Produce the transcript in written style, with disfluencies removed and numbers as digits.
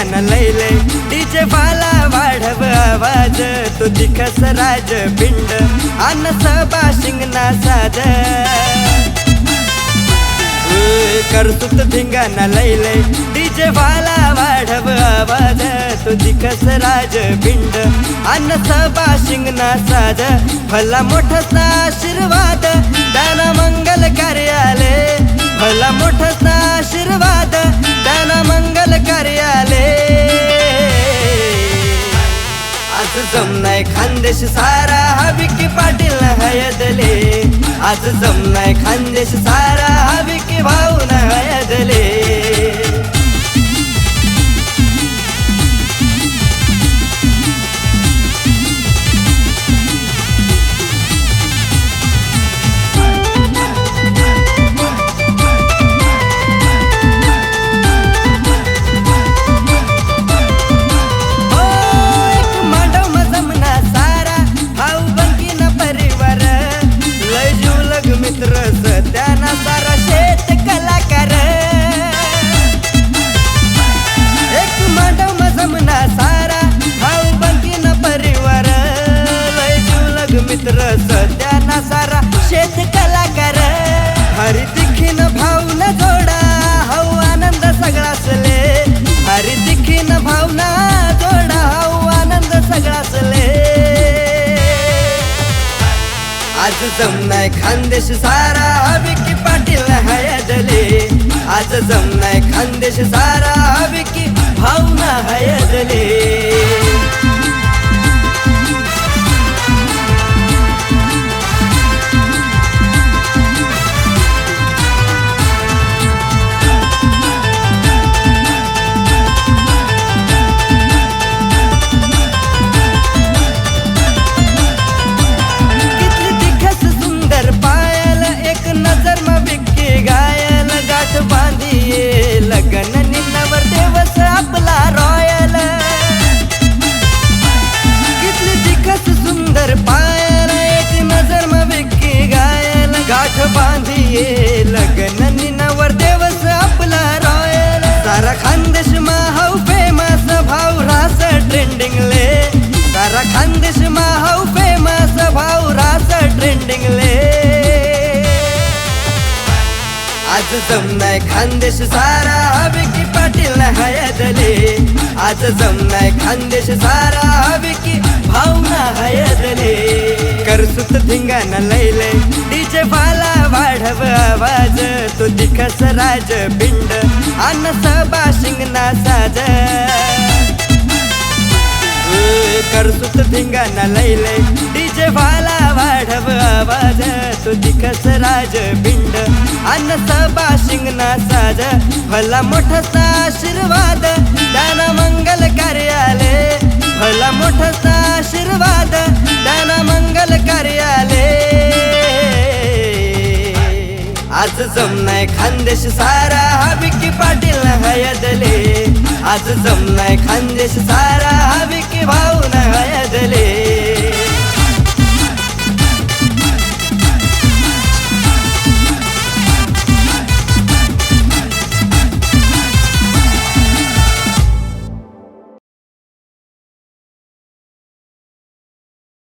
धिंगाणा लैले डीजे वाला वाढव आवाज तो दिखस राज पिंड अन सबा शिंगना साज करतुत धिंगाणा लैले डीजे वाला वाढव आवाज तो दिखस राज पिंड अन सबा शिंगना साज भला मोठा आशीर्वाद दाना मंगल कार्याले भला मोठा आशीर्वाद दाना मंगल कार्याले आज जमनाय खानदेश सारा विकी पाटील हयदले आज जमनाय खानदेश सारा विकी भाऊन हयदले त्याना सारा शेत कलाकार एक मांडव मजमना सारा भाऊ बंकीन परिवार लय जुलग मित्र त्याना सारा शेत कलाकार हरी दिखीन भावना जोडा हाऊ आनंद सगळासले हरी दिखीन भावना जोडा हाऊ आनंद सगळासले आज जमनाय खानदेश सारा विकी पाटील हयदले आज जमनाय खानदेश सारा विकी भाऊना हयदले लगन निन्नवर देवस आपला रॉयल कितली दिखस सुंदर पायल एक नजर में विक्की गायल गाठ बांधिए लगन निन्नवर देवस आपला रॉयल सारा खानदेश मा हाऊ फेमस भाऊ रास ट्रेंडिंग ले सारा खानदेश मा हाऊ फेमस भाऊ रास ट्रेंडिंग ले आज जमनाय खानदेश सारा विकी पाटील हयदले आज जमनाय खानदेश सारा विकी भाऊना हयदले करसुत धिंगाणा लैले डीजे वाला वाढव आवाज तो दिखस राज पिंड अन सबा शिंगना साज करसुत धिंगाणा लैले डीजे वाला वाढव आवाज तो दिखस राज पिंड अन सबा शिंगना साज भला मोठा आशीर्वाद दाना मंगल कार्याले भला मोठा आशीर्वाद दाना मंगल कार्याले आज जमनाय खानदेश सारा विकी पाटील हयदले आज जमनाय खानदेश सारा विकी भाऊन हयदले।